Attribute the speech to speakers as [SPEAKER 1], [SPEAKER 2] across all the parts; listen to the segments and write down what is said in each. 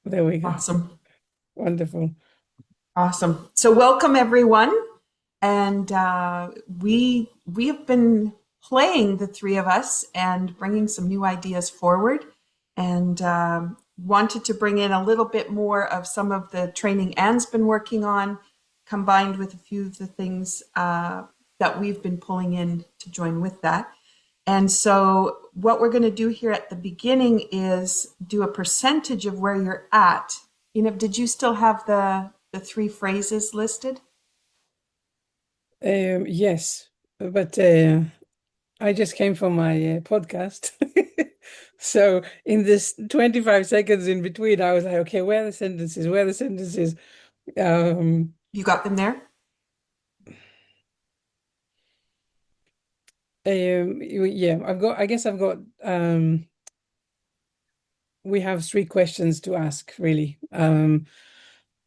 [SPEAKER 1] There we go.
[SPEAKER 2] Awesome.
[SPEAKER 1] Wonderful.
[SPEAKER 2] Awesome. So welcome everyone. And we have been playing, the three of us, and bringing some new ideas forward, and wanted to bring in a little bit more of some of the training Anne's been working on, combined with a few of the things that we've been pulling in to join with that. And so what we're going to do here at the beginning is do a percentage of where you're at. Did you still have the three phrases listed?
[SPEAKER 1] Yes, but I just came from my podcast. So in this 25 seconds in between, I was like, okay, where are the sentences? Where are the sentences? Um,
[SPEAKER 2] You got them there?
[SPEAKER 1] yeah, I guess I've got, we have three questions to ask, really.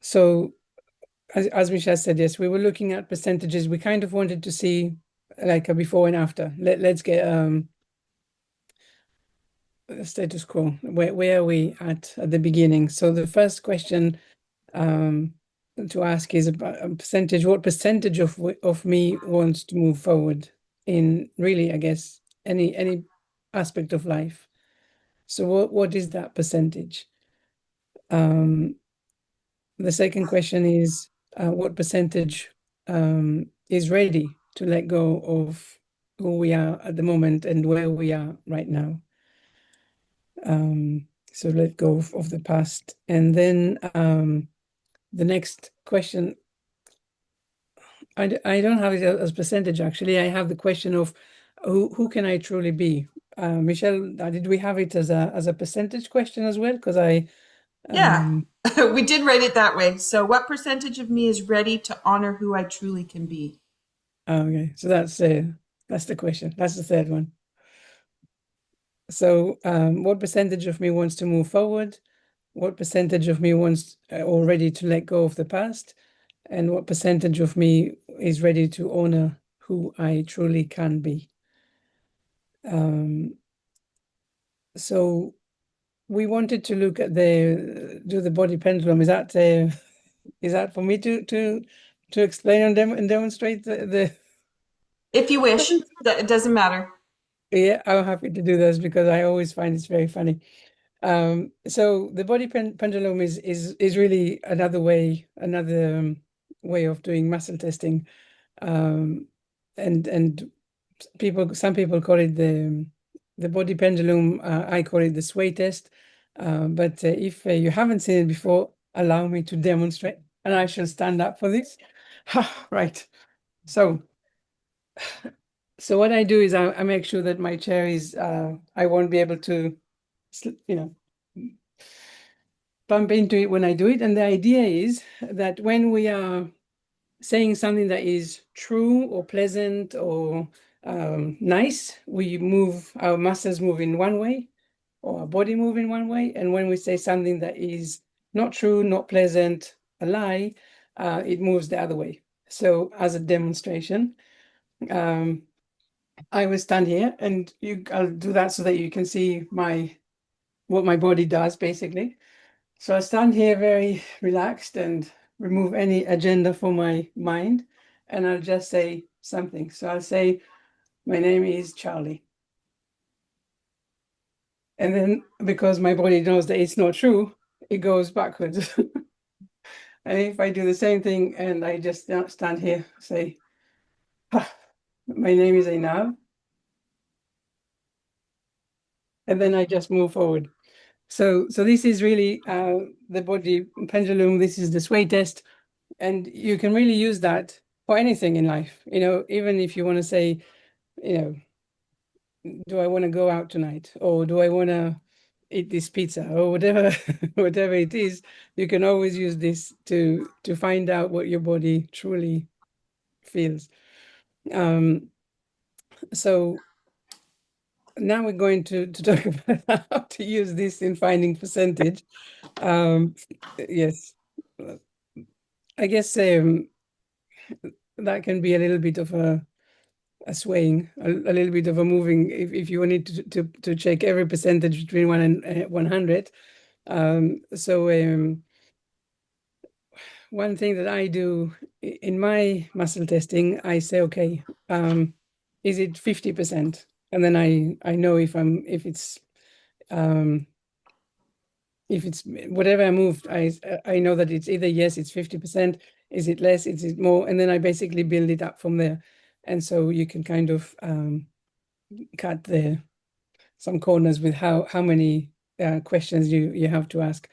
[SPEAKER 1] So as Michelle said, yes, we were looking at percentages. We kind of wanted to see like a before and after. Let's get status quo. Where are we at the beginning? So the first question um, to ask is about a percentage. What percentage of me wants to move forward in really, I guess, any aspect of life? So what is that percentage? Um, the second question is what percentage is ready to let go of who we are at the moment and where we are right now? So let go of the past. And then the next question, I don't have it as percentage actually. I have the question of who can I truly be? Michelle, did we have it as a percentage question as well? Because I
[SPEAKER 2] Yeah,
[SPEAKER 1] um
[SPEAKER 2] we did write it that way. So, what percentage of me is ready to honor who I truly can be?
[SPEAKER 1] okay, so that's the question. That's the third one. So what percentage of me wants to move forward? What percentage of me wants or ready to let go of the past? And what percentage of me is ready to honor who I truly can be? Um, so we wanted to look at the do the body pendulum. Is that for me to explain and demonstrate the
[SPEAKER 2] If you wish, that it doesn't matter.
[SPEAKER 1] yeah, I'm happy to do this because I always find it's very funny. So the body pendulum is really another way of doing muscle testing. Um, and some people call it the body pendulum. I call it the sway test. But if you haven't seen it before, allow me to demonstrate, and I shall stand up for this. Right. So so what I do is I make sure that my chair is I won't be able to you know bump into it when I do it. And the idea is that when we are saying something that is true or pleasant or nice, we move, our muscles move in one way or our body move in one way. And when we say something that is not true, not pleasant, a lie, it moves the other way. So as a demonstration, um, I will stand here and I'll do that so that you can see what my body does basically. So I stand here very relaxed and remove any agenda from my mind, and I'll just say something. So I'll say, my name is Charlie. And then because my body knows that it's not true, it goes backwards. And if I do the same thing and I just stand here, say, "Ah, my name is Einab, and then I just move forward. So this is really the body pendulum. This is the sway test. And you can really use that for anything in life. Even if you want to say, you know, do I want to go out tonight? Or do I want to eat this pizza or whatever, whatever it is, you can always use this to find out what your body truly feels. Um, so now we're going to talk about how to use this in finding percentage. Um, yes, I guess that can be a little bit of a a swaying, a little bit of a moving. If you wanted to check every percentage between 1 and 100. One thing that I do in my muscle testing, I say, okay, is it 50%? And then I know if it's whatever I moved, I know that it's either yes, it's 50%, is it less, is it more, and then I basically build it up from there. And so you can kind of cut some corners with how many questions you have to ask.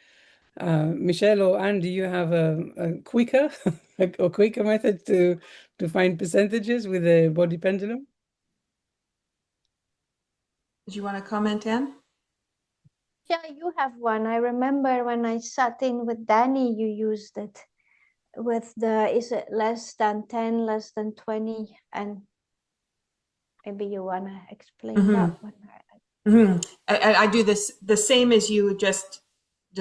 [SPEAKER 1] Michelle or Anne, do you have a quicker or quicker method to find percentages with a body pendulum?
[SPEAKER 2] Did you want to comment, Anne?
[SPEAKER 3] Yeah, you have one. I remember when I sat in with Danny, you used it with is it less than 10, less than 20? And maybe you want to explain that one.
[SPEAKER 2] I do this the same as you, just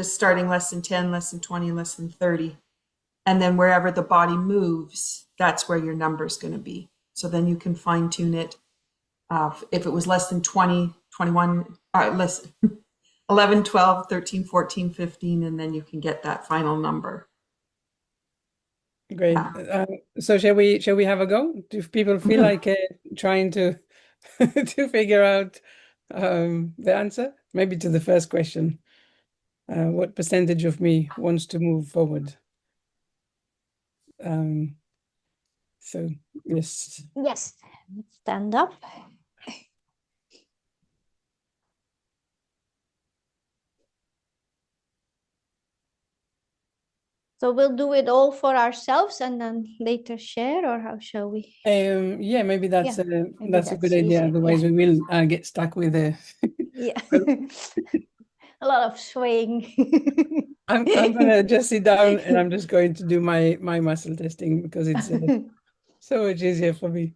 [SPEAKER 2] starting less than 10, less than 20, less than 30. And then wherever the body moves, that's where your number is going to be. So then you can fine tune it. If it was less than 20, 21, less 11, 12, 13, 14, 15, and then you can get that final number.
[SPEAKER 1] Great. So shall we have a go? Do people feel like trying to to figure out the answer? Maybe to the first question. What percentage of me wants to move forward? So yes.
[SPEAKER 3] Yes, stand up. So we'll do it all for ourselves and then later share, or how shall we?
[SPEAKER 1] Yeah, maybe that's
[SPEAKER 3] Yeah,
[SPEAKER 1] that's a good idea.
[SPEAKER 3] easier.
[SPEAKER 1] Otherwise,
[SPEAKER 3] Yeah.
[SPEAKER 1] we will get stuck with the.
[SPEAKER 3] Yeah. A lot of swaying.
[SPEAKER 1] I'm gonna just sit down and I'm just going to do my muscle testing because it's so much easier for me.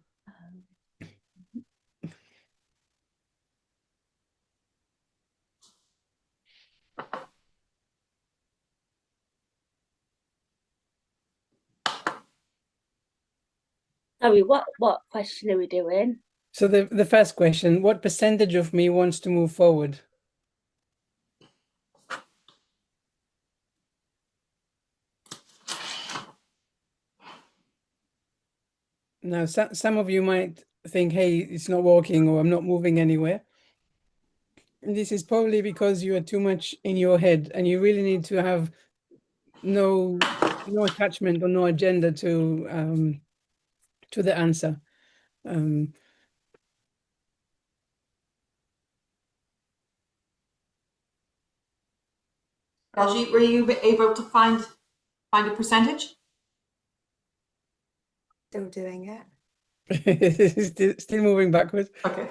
[SPEAKER 4] Sorry, what question are we doing?
[SPEAKER 1] So the first question, what percentage of me wants to move forward? Now, some of you might think, hey, it's not working or I'm not moving anywhere. And this is probably because you are too much in your head and you really need to have no attachment or no agenda to the answer.
[SPEAKER 2] Baljeet, were you able to find a percentage?
[SPEAKER 5] Still doing it.
[SPEAKER 1] Still moving backwards.
[SPEAKER 2] Okay.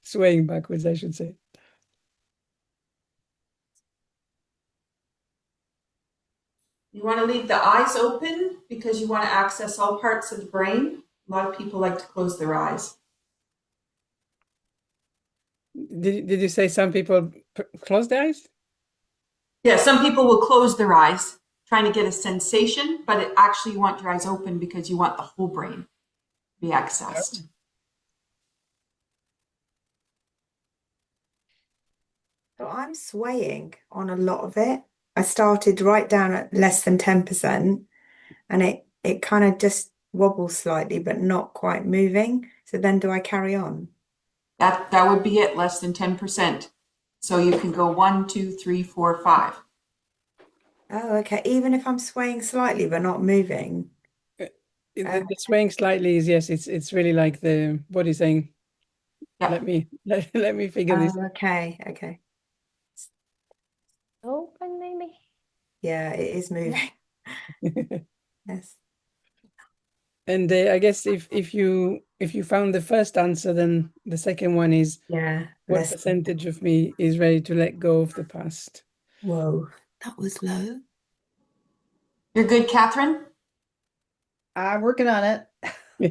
[SPEAKER 1] Swaying backwards, I should say.
[SPEAKER 2] You want to leave the eyes open because you want to access all parts of the brain. A lot of people like to close their eyes.
[SPEAKER 1] Did you say some people close their eyes?
[SPEAKER 2] Yeah, some people will close their eyes trying to get a sensation, but actually you want your eyes open because you want the whole brain to be accessed.
[SPEAKER 5] So I'm swaying on a lot of it. I started right down at less than 10%, and it kind of just wobbles slightly, but not quite moving. So then do I carry on?
[SPEAKER 2] That would be it, less than 10%. So you can go 1, 2, 3, 4, 5.
[SPEAKER 5] Oh, okay. Even if I'm swaying slightly but not moving.
[SPEAKER 1] The swaying slightly is yes, it's really like the body saying,
[SPEAKER 2] Yeah.
[SPEAKER 1] let me figure this.
[SPEAKER 5] Okay.
[SPEAKER 3] Open, maybe.
[SPEAKER 5] Yeah, it is moving. Yes.
[SPEAKER 1] And I guess if you found the first answer, then the second one is
[SPEAKER 5] Yeah.
[SPEAKER 1] what percentage of me is ready to let go of the past?
[SPEAKER 5] Whoa, that was low.
[SPEAKER 2] You're good, Catherine?
[SPEAKER 6] I'm working on it.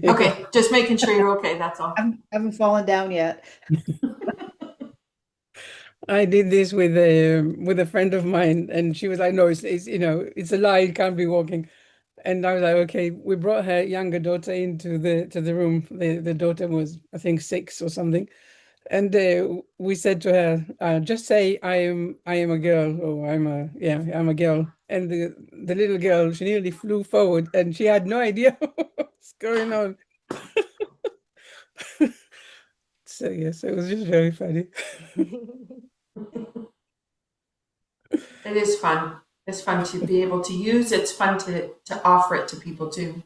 [SPEAKER 2] Okay, just making sure you're okay, that's all.
[SPEAKER 6] I haven't fallen down yet.
[SPEAKER 1] I did this with a friend of mine, and she was like, "No, it's a lie. It can't be walking." And I was like, okay, we brought her younger daughter into the room. The daughter was, I think, 6 or something. And we said to her, just say I am a girl, or I'm a girl. And the little girl, she nearly flew forward and she had no idea what's going on. So yes, it was just very funny.
[SPEAKER 2] It is fun. It's fun to be able to use. It's fun to offer it to people too.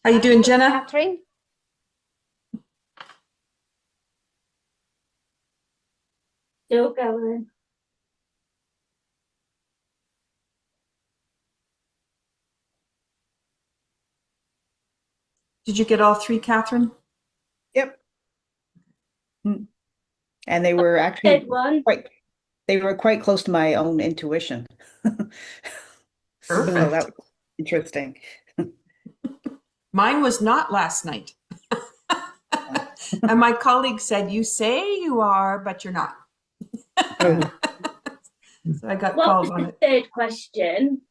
[SPEAKER 2] How you doing, Jenna?
[SPEAKER 3] Catherine?
[SPEAKER 4] Still going.
[SPEAKER 2] Did you get all 3, Catherine?
[SPEAKER 6] Yep. And they were actually
[SPEAKER 4] Third one.
[SPEAKER 6] quite close to my own intuition. So
[SPEAKER 2] Perfect.
[SPEAKER 6] that was interesting.
[SPEAKER 2] Mine was not last night. And my colleague said, you say you are, but you're not.
[SPEAKER 1] Oh,
[SPEAKER 2] So I got
[SPEAKER 4] What
[SPEAKER 2] called
[SPEAKER 4] was
[SPEAKER 2] on
[SPEAKER 4] the
[SPEAKER 2] it.
[SPEAKER 4] third question?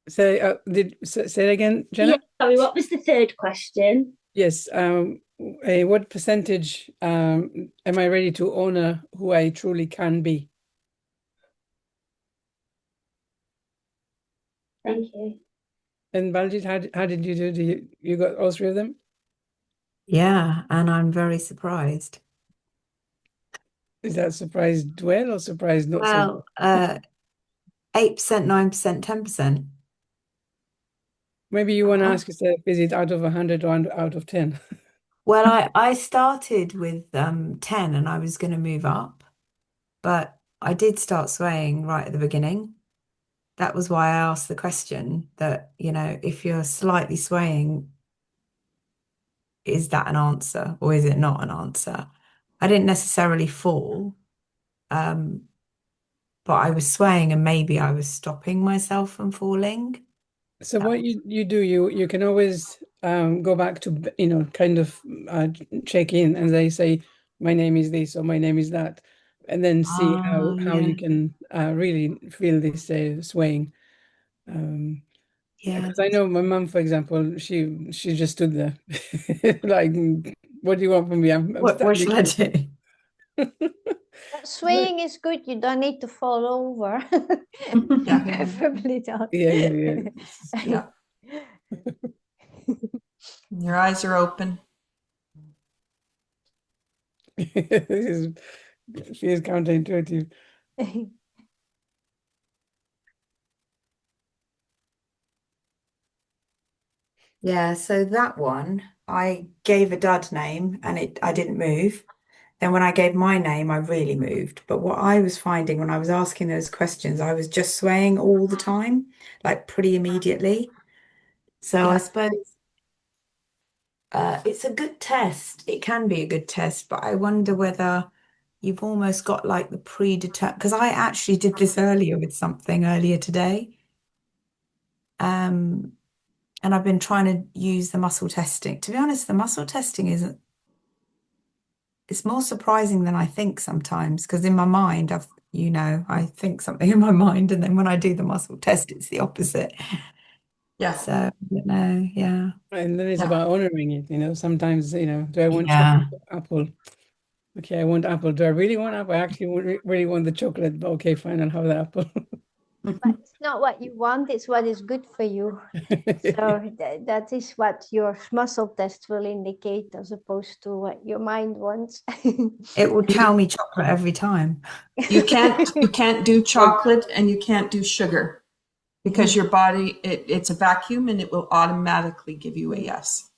[SPEAKER 1] say it again, Jenna?
[SPEAKER 4] Yeah, sorry, what was the third question?
[SPEAKER 1] Yes. What percentage am I ready to honor who I truly can be?
[SPEAKER 4] Thank you.
[SPEAKER 1] And Baljit, how did you do? You got all 3 of them?
[SPEAKER 7] Yeah, and I'm very surprised.
[SPEAKER 1] Is that surprised well or surprised not so?
[SPEAKER 7] Well, 8%, 9%, 10%.
[SPEAKER 1] Maybe you want to
[SPEAKER 7] Uh-huh.
[SPEAKER 1] ask yourself, is it out of 100 or out of 10?
[SPEAKER 7] Well, I started with 10 and I was going to move up, but I did start swaying right at the beginning. That was why I asked the question that, if you're slightly swaying, is that an answer or is it not an answer? I didn't necessarily fall, but I was swaying and maybe I was stopping myself from falling.
[SPEAKER 1] So what you do, you can always go back to, kind of check in, and they say, my name is this or my name is that, and then see how
[SPEAKER 7] Yeah,
[SPEAKER 1] you can really feel this swaying.
[SPEAKER 7] yeah.
[SPEAKER 1] Because I know my mum, for example, she just stood there like, what do you want from me? I'm
[SPEAKER 7] What
[SPEAKER 1] standing
[SPEAKER 7] shall I do?
[SPEAKER 3] But swaying is good. You don't need to fall over.
[SPEAKER 2] Yeah.
[SPEAKER 3] Preferably not.
[SPEAKER 1] Yeah.
[SPEAKER 2] Yeah. Your eyes are open.
[SPEAKER 1] She is counterintuitive.
[SPEAKER 5] Yeah, so that one, I gave a dud name and I didn't move. Then when I gave my name, I really moved. But what I was finding when I was asking those questions, I was just swaying all the time, like pretty immediately. So I
[SPEAKER 2] Yeah.
[SPEAKER 5] suppose it's a good test. It can be a good test, but I wonder whether you've almost got like the predetermined, because I actually did this earlier today. And I've been trying to use the muscle testing. To be honest, the muscle testing it's more surprising than I think sometimes, because in my mind, I think something in my mind, and then when I do the muscle test, it's the opposite.
[SPEAKER 2] Yeah.
[SPEAKER 5] So, I don't know, yeah.
[SPEAKER 1] And then it's
[SPEAKER 2] Yeah.
[SPEAKER 1] about honoring it, sometimes, do I want
[SPEAKER 7] Yeah.
[SPEAKER 1] chocolate or apple? Okay, I want apple. Do I really want apple? I actually really want the chocolate, but okay, fine, I'll have the apple.
[SPEAKER 3] But it's not what you want, it's what is good for you. So that is what your muscle test will indicate, as opposed to what your mind wants.
[SPEAKER 7] It will tell me chocolate every time.
[SPEAKER 2] You can't do chocolate and you can't do sugar because your body, it's a vacuum and it will automatically give you a yes.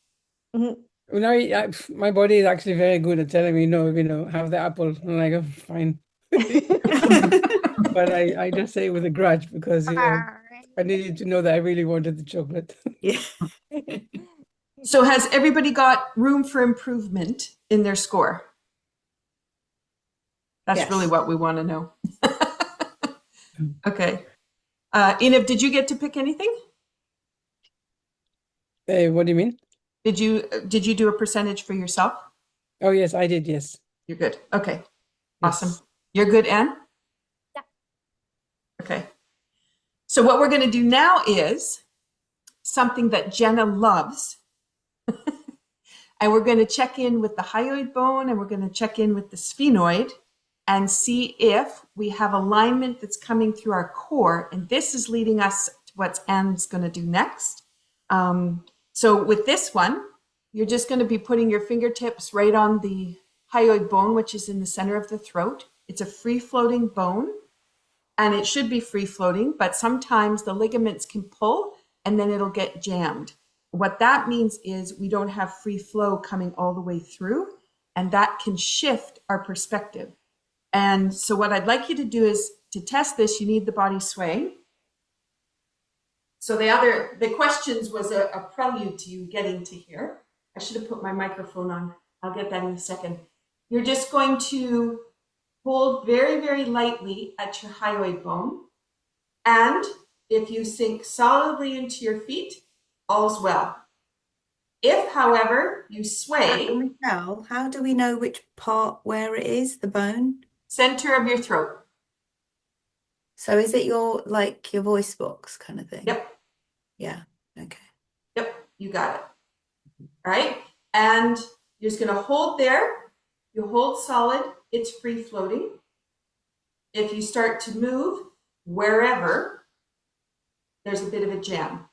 [SPEAKER 3] Mhm.
[SPEAKER 1] No, my body is actually very good at telling me, no, have the apple. I'm like, oh, fine. But I just say it with a grudge because, I I needed to know that I really wanted the chocolate.
[SPEAKER 7] Yeah.
[SPEAKER 2] So has everybody got room for improvement in their score? That's
[SPEAKER 7] Yes.
[SPEAKER 2] really what we want to know. Okay. Ina, did you get to pick anything?
[SPEAKER 1] What do you mean?
[SPEAKER 2] Did you do a percentage for yourself?
[SPEAKER 1] Oh, yes, I did. Yes.
[SPEAKER 2] You're good. Okay.
[SPEAKER 1] Yes.
[SPEAKER 2] Awesome. You're good, Anne?
[SPEAKER 3] Yeah.
[SPEAKER 2] Okay. So what we're going to do now is something that Jenna loves. And we're going to check in with the hyoid bone and we're going to check in with the sphenoid and see if we have alignment that's coming through our core. And this is leading us to what Anne's going to do next. So with this one, you're just going to be putting your fingertips right on the hyoid bone, which is in the center of the throat. It's a free-floating bone, and it should be free-floating, but sometimes the ligaments can pull and then it'll get jammed. What that means is we don't have free flow coming all the way through, and that can shift our perspective. And so what I'd like you to do is to test this, you need the body swaying. So the questions was a prelude to you getting to here. I should have put my microphone on. I'll get that in a second. You're just going to hold very, very lightly at your hyoid bone. And if you sink solidly into your feet, all's well. If, however, you sway,
[SPEAKER 5] Michelle, how do we know which part where it is, the bone?
[SPEAKER 2] center of your throat.
[SPEAKER 5] So is it your voice box kind of thing?
[SPEAKER 2] Yep.
[SPEAKER 5] Yeah. Okay.
[SPEAKER 2] Yep, you got it. All right. And you're just going to hold there. You hold solid. It's free floating. If you start to move wherever, there's a bit of a jam.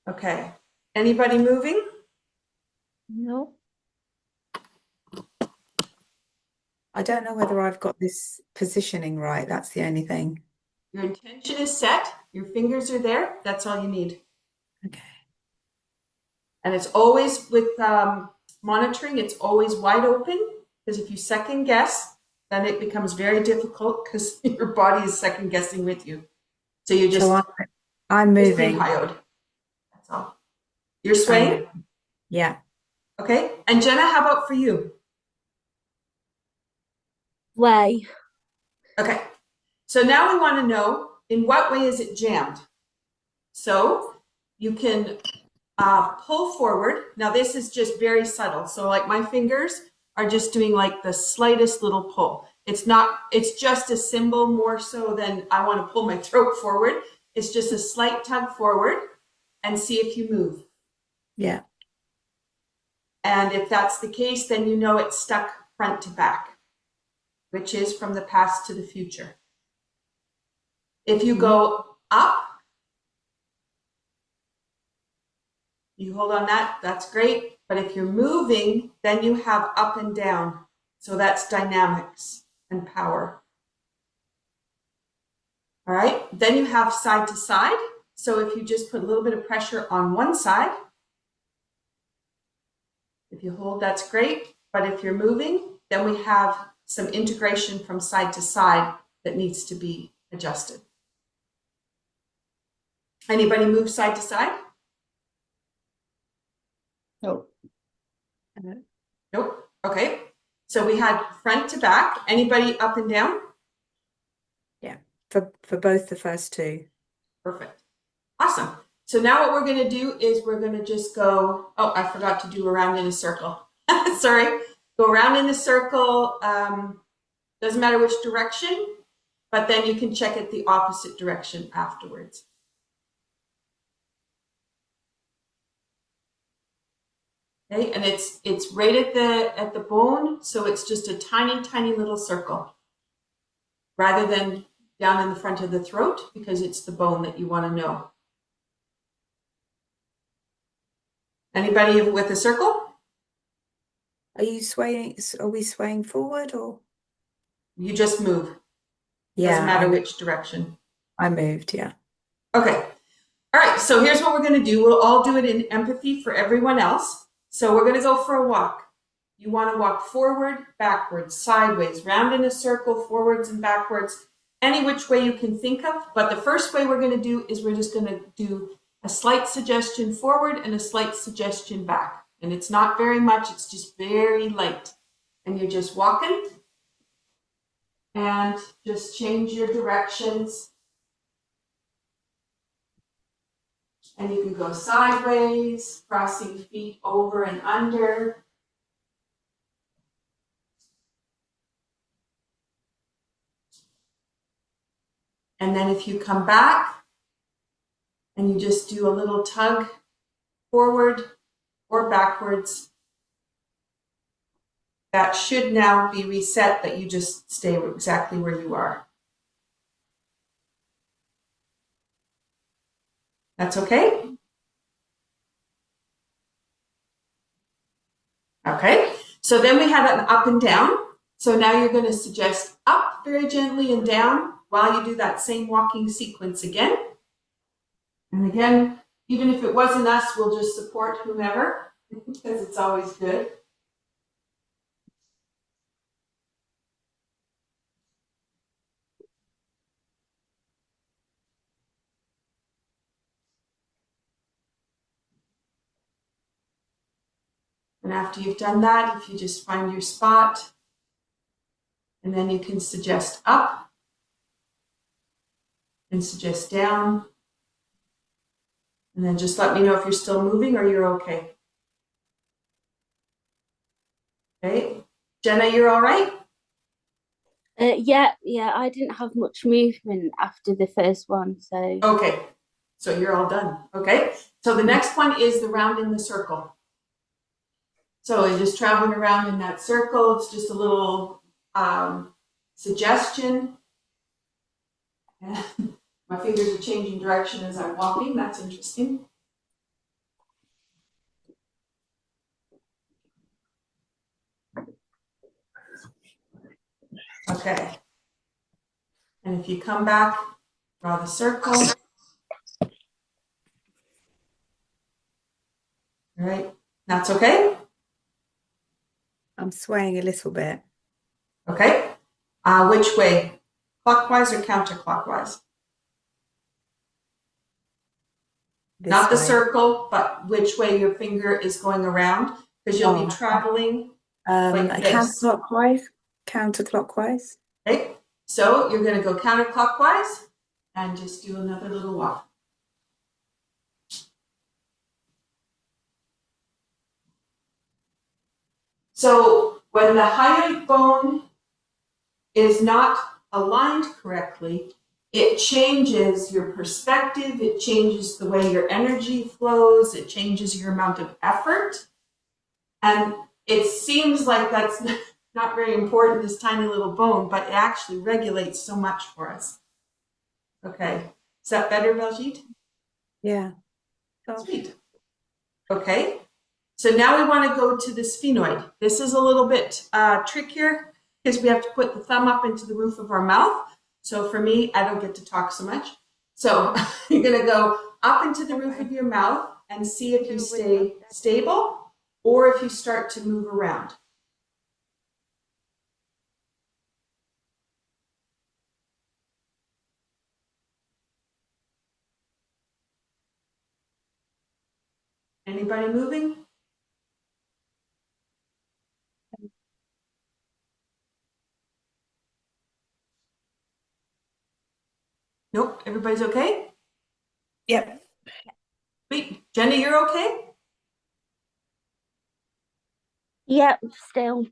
[SPEAKER 2] Okay. Anybody moving?
[SPEAKER 3] No.
[SPEAKER 5] I don't know whether I've got this positioning right. That's the only thing.
[SPEAKER 2] Your intention is set. Your fingers are there. That's all you need.
[SPEAKER 5] Okay.
[SPEAKER 2] And it's always with monitoring, it's always wide open, because if you second guess, then it becomes very difficult because your body is second guessing with you. So you just,
[SPEAKER 5] So I'm
[SPEAKER 2] just
[SPEAKER 5] moving.
[SPEAKER 2] be hyoid. That's all. You're swaying?
[SPEAKER 5] Yeah.
[SPEAKER 2] Okay. And Jenna, how about for you?
[SPEAKER 4] Way.
[SPEAKER 2] Okay. So now we want to know, in what way is it jammed? So you can pull forward. Now this is just very subtle. So like my fingers are just doing like the slightest little pull. It's just a symbol more so than I want to pull my throat forward. It's just a slight tug forward and see if you move.
[SPEAKER 5] Yeah.
[SPEAKER 2] And if that's the case, then you know it's stuck front to back, which is from the past to the future. If you go up, you hold on that, that's great. But if you're moving, then you have up and down. So that's dynamics and power. All right, then you have side to side. So if you just put a little bit of pressure on one side, if you hold, that's great. But if you're moving, then we have some integration from side to side that needs to be adjusted. Anybody move side to side?
[SPEAKER 6] Nope.
[SPEAKER 2] Nope. Okay. So we had front to back. Anybody up and down?
[SPEAKER 5] Yeah. For both the first two.
[SPEAKER 2] Perfect. Awesome. So now what we're going to do is we're going to just go, oh, I forgot to do around in a circle. Sorry. Go around in a circle. Doesn't matter which direction, but then you can check it the opposite direction afterwards. Okay, and it's right at the bone, so it's just a tiny, tiny little circle, rather than down in the front of the throat, because it's the bone that you want to know. Anybody with a circle?
[SPEAKER 5] Are you swaying? Are we swaying forward or?
[SPEAKER 2] You just move.
[SPEAKER 5] Yeah.
[SPEAKER 2] Doesn't matter which direction.
[SPEAKER 5] I moved, yeah.
[SPEAKER 2] Okay. All right, so here's what we're going to do. We'll all do it in empathy for everyone else. So we're going to go for a walk. You want to walk forward, backwards, sideways, round in a circle, forwards and backwards, any which way you can think of. But the first way we're going to do is we're just going to do a slight suggestion forward and a slight suggestion back. And it's not very much, it's just very light. And you're just walking and just change your directions. And you can go sideways, crossing feet over and under. And then if you come back and you just do a little tug forward or backwards, that should now be reset, that you just stay exactly where you are. That's okay? Okay, so then we have an up and down. So now you're going to suggest up very gently and down while you do that same walking sequence again. And again, even if it wasn't us, we'll just support whomever, because it's always good. And after you've done that, if you just find your spot, and then you can suggest up and suggest down. And then just let me know if you're still moving or you're okay. Okay. Jenna, you're all right?
[SPEAKER 4] Yeah, I didn't have much movement after the first one, so.
[SPEAKER 2] Okay. So you're all done. Okay. So the next one is the round in the circle. So you're just traveling around in that circle. It's just a little suggestion. And my fingers are changing direction as I'm walking. That's interesting. Okay. And if you come back, draw the circle. All right. That's okay?
[SPEAKER 5] I'm swaying a little bit.
[SPEAKER 2] Okay. Which way? Clockwise or counterclockwise?
[SPEAKER 5] This
[SPEAKER 2] Not the
[SPEAKER 5] way.
[SPEAKER 2] circle, but which way your finger is going around, because you'll be traveling like this.
[SPEAKER 5] Counterclockwise.
[SPEAKER 2] Okay. So you're going to go counterclockwise and just do another little walk. So when the hyoid bone is not aligned correctly, it changes your perspective, it changes the way your energy flows, it changes your amount of effort. And it seems like that's not very important, this tiny little bone, but it actually regulates so much for us. Okay. Is that better, Baljit?
[SPEAKER 5] Yeah.
[SPEAKER 2] Sweet. Okay. So now we want to go to the sphenoid. This is a little bit trickier because we have to put the thumb up into the roof of our mouth. So for me, I don't get to talk so much. So you're going to go up into the roof of your mouth and see if you stay stable or if you start to move around. Anybody moving? Nope. Everybody's okay?
[SPEAKER 5] Yep.
[SPEAKER 2] Wait, Jenny, you're okay?
[SPEAKER 4] Yep, still.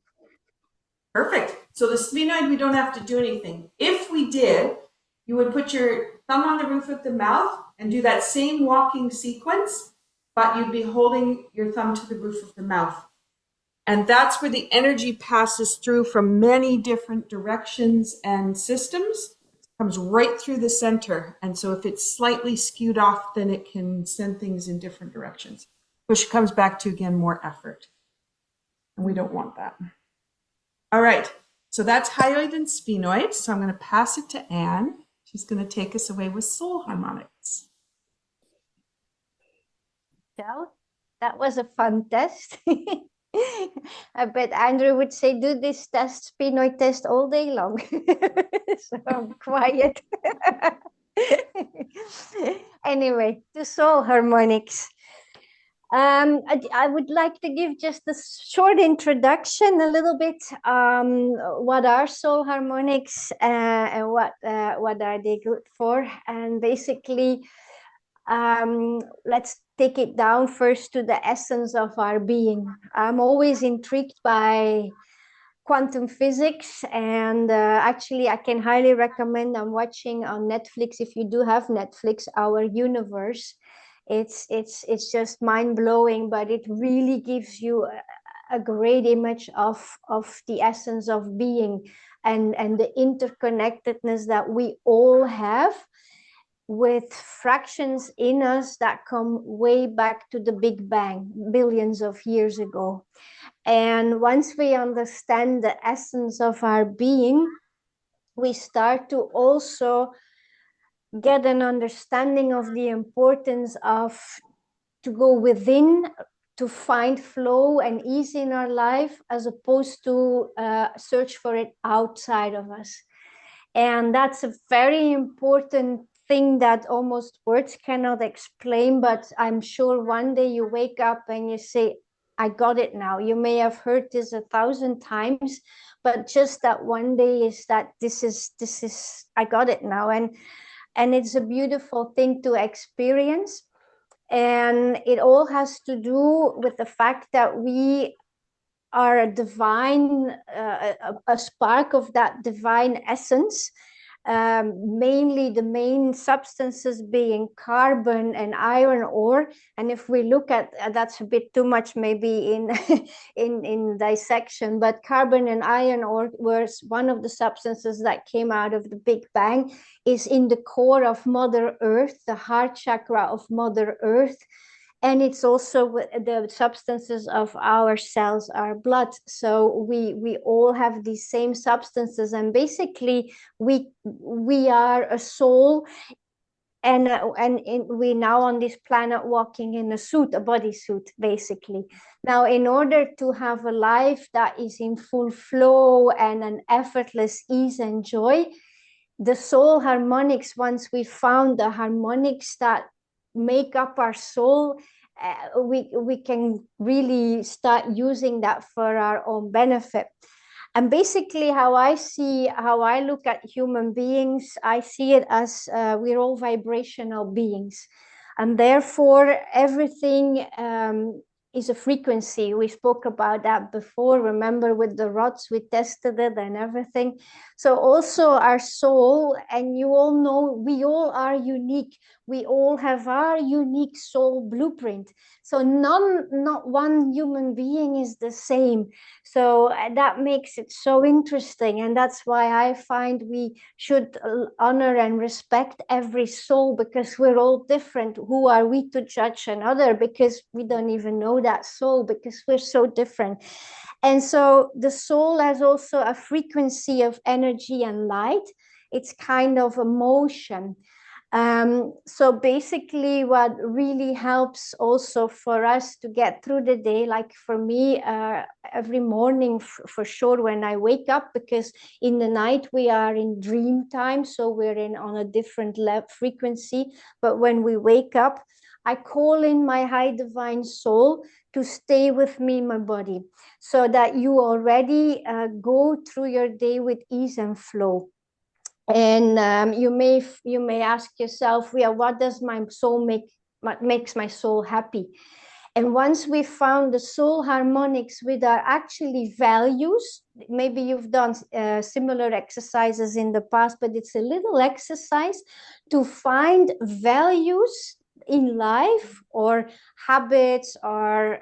[SPEAKER 2] Perfect. So the sphenoid, we don't have to do anything. If we did, you would put your thumb on the roof of the mouth and do that same walking sequence, but you'd be holding your thumb to the roof of the mouth. And that's where the energy passes through from many different directions and systems, comes right through the center. And so if it's slightly skewed off, then it can send things in different directions, which comes back to, again, more effort. And we don't want that. All right, so that's hyoid and sphenoid. So I'm going to pass it to Anne. She's going to take us away with soul harmonics.
[SPEAKER 3] So, that was a fun test. I bet Andrew would say, do this test, Sphenoid test all day long. So I'm quiet. Anyway, to Soul Harmonics. I would like to give just a short introduction, a little bit. What are Soul Harmonics and what are they good for? And basically, let's take it down first to the essence of our being. I'm always intrigued by quantum physics, and actually I can highly recommend. I'm watching on Netflix, if you do have Netflix, Our Universe. It's just mind-blowing, but it really gives you a great image of the essence of being and the interconnectedness that we all have, with fractions in us that come way back to the Big Bang, billions of years ago. And once we understand the essence of our being, we start to also get an understanding of the importance of to go within, to find flow and ease in our life, as opposed to search for it outside of us. And that's a very important thing that almost words cannot explain, but I'm sure one day you wake up and you say, I got it now. You may have heard this 1,000 times, but just that one day is that this is I got it now. And it's a beautiful thing to experience. And it all has to do with the fact that we are a divine, a spark of that divine essence. Mainly the main substances being carbon and iron ore. And if we look at that's a bit too much maybe in in dissection, but carbon and iron ore was one of the substances that came out of the Big Bang, is in the core of Mother Earth, the heart chakra of Mother Earth. And it's also the substances of our cells, our blood. So we all have these same substances, and basically we are a soul, and we now on this planet walking in a suit, a bodysuit, basically. Now, in order to have a life that is in full flow and an effortless ease and joy, the soul harmonics, once we found the harmonics that make up our soul, we can really start using that for our own benefit. And basically how I look at human beings, I see it as we're all vibrational beings, and therefore everything is a frequency. We spoke about that before. Remember, with the rods, we tested it and everything. So also our soul, and you all know we all are unique. We all have our unique soul blueprint. So not one human being is the same. So that makes it so interesting. And that's why I find we should honor and respect every soul, because we're all different. Who are we to judge another? Because we don't even know that soul, because we're so different. And so the soul has also a frequency of energy and light. It's kind of a motion. So basically what really helps also for us to get through the day, like for me, every morning for sure when I wake up, because in the night we are in dream time, so we're on a different frequency. But when we wake up, I call in my high divine soul to stay with me in my body, so that you already go through your day with ease and flow. And you may ask yourself, yeah, what does my soul what makes my soul happy? And once we found the soul harmonics with our actually values, maybe you've done similar exercises in the past, but it's a little exercise to find values in life, or habits, or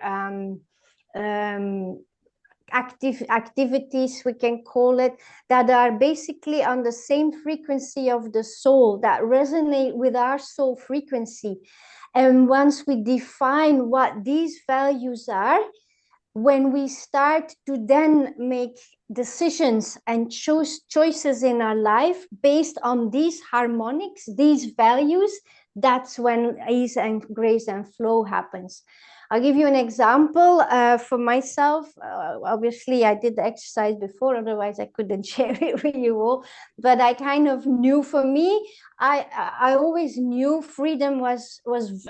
[SPEAKER 3] activities, we can call it, that are basically on the same frequency of the soul, that resonate with our soul frequency. And once we define what these values are, when we start to then make decisions and choices in our life based on these harmonics, these values, that's when ease and grace and flow happens. I'll give you an example for myself. Obviously, I did the exercise before, otherwise I couldn't share it with you all. But I kind of knew, for me, I always knew freedom was